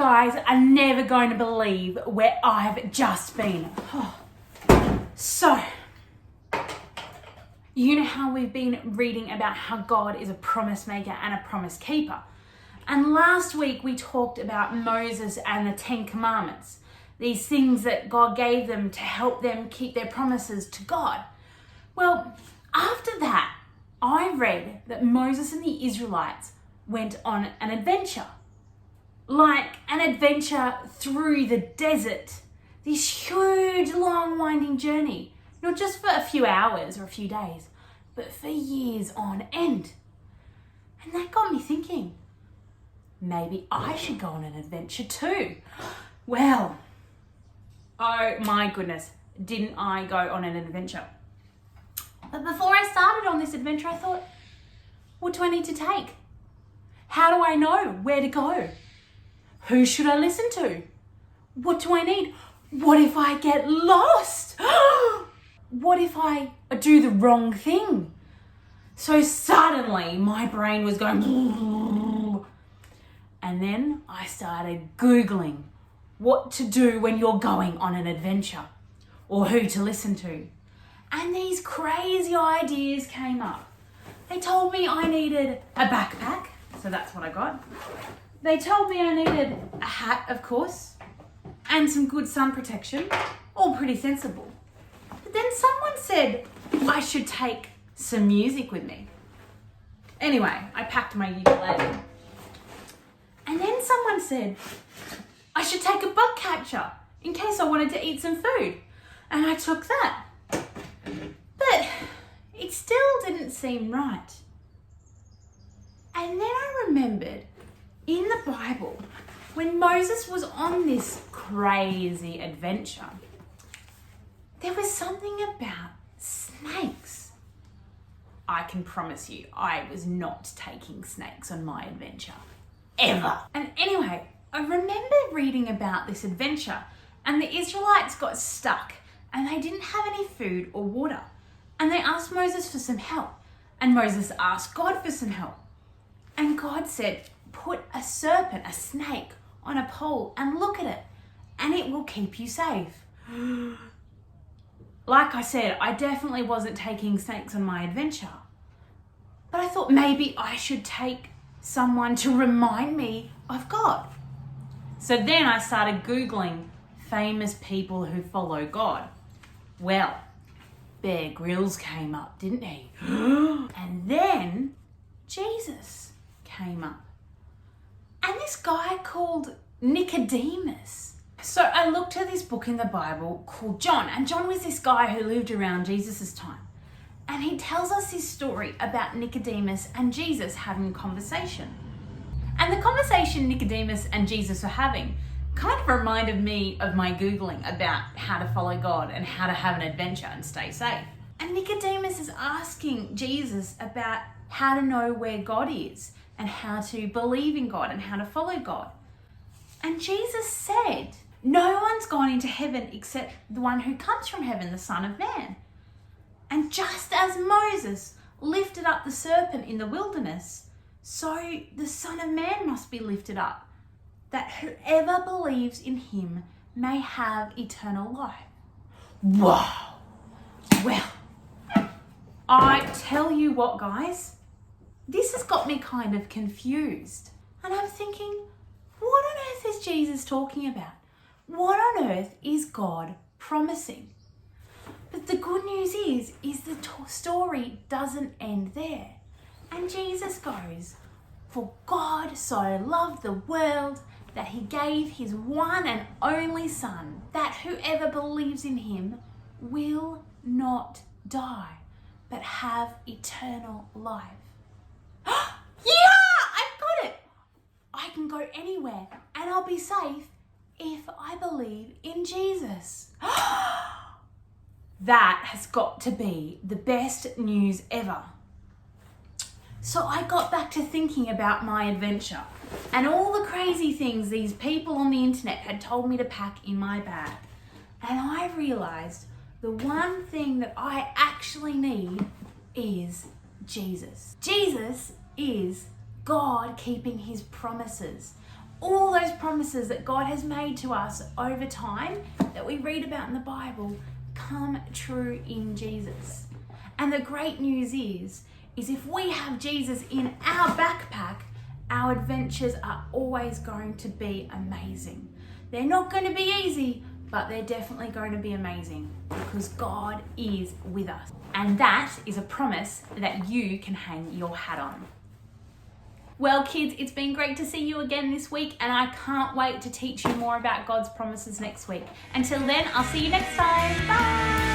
guys are never going to believe where I've just been. So, you know how we've been reading about how God is a promise maker and a promise keeper. And last week we talked about Moses and the 10 Commandments. These things that God gave them to help them keep their promises to God. Well, after that, I read that Moses and the Israelites went on an adventure. Like an adventure through the desert. This huge, long, winding journey. Not just for a few hours or a few days, but for years on end. And that got me thinking, maybe I should go on an adventure too. Well, oh my goodness, didn't I go on an adventure? But before I started on this adventure, I thought, what do I need to take? How do I know where to go? Who should I listen to? What do I need? What if I get lost? What if I do the wrong thing? So suddenly my brain was going, and then I started Googling what to do when you're going on an adventure or who to listen to. And these crazy ideas came up. They told me I needed a backpack, so that's what I got. They told me I needed a hat, of course, and some good sun protection, all pretty sensible. But then someone said I should take some music with me. Anyway, I packed my ukulele. And then someone said I should take a bug catcher in case I wanted to eat some food. And I took that. But it still didn't seem right. And then I remembered in the Bible, when Moses was on this crazy adventure, there was something about snakes. I can promise you, I was not taking snakes on my adventure. Ever. And anyway, I remember reading about this adventure and the Israelites got stuck and they didn't have any food or water. And they asked Moses for some help. And Moses asked God for some help. And God said, put a serpent, a snake, on a pole and look at it, and it will keep you safe. Like I said, I definitely wasn't taking snakes on my adventure. But I thought maybe I should take someone to remind me of God. So then I started Googling famous people who follow God. Well, Bear Grylls came up, didn't he? And then Jesus came up. And this guy called Nicodemus. So I looked at this book in the Bible called John. And John was this guy who lived around Jesus' time. And he tells us this story about Nicodemus and Jesus having a conversation. And the conversation Nicodemus and Jesus were having kind of reminded me of my Googling about how to follow God and how to have an adventure and stay safe. And Nicodemus is asking Jesus about how to know where God is and how to believe in God and how to follow God. And Jesus said, no one's gone into heaven except the one who comes from heaven, the Son of Man. And just as Moses lifted up the serpent in the wilderness, so the Son of Man must be lifted up, that whoever believes in him may have eternal life. Wow. Well, I tell you what, guys, this has got me kind of confused. And I'm thinking, what on earth is Jesus talking about? What on earth is God promising? But the good news is the story doesn't end there. And Jesus goes, for God so loved the world that he gave his one and only Son, that whoever believes in him will not die, but have eternal life. Yeah, I've got it. I can go anywhere and I'll be safe if I believe in Jesus. That has got to be the best news ever. So I got back to thinking about my adventure and all the crazy things these people on the internet had told me to pack in my bag. And I realized the one thing that I actually need is Jesus. Jesus is God keeping his promises. all those promises that God has made to us over time that we read about in the Bible come true in Jesus. And the great news is if we have Jesus in our backpack, our adventures are always going to be amazing. They're not going to be easy, but they're definitely going to be amazing because God is with us. And that is a promise that you can hang your hat on. Well, kids, it's been great to see you again this week, and I can't wait to teach you more about God's promises next week. Until then, I'll see you next time. Bye!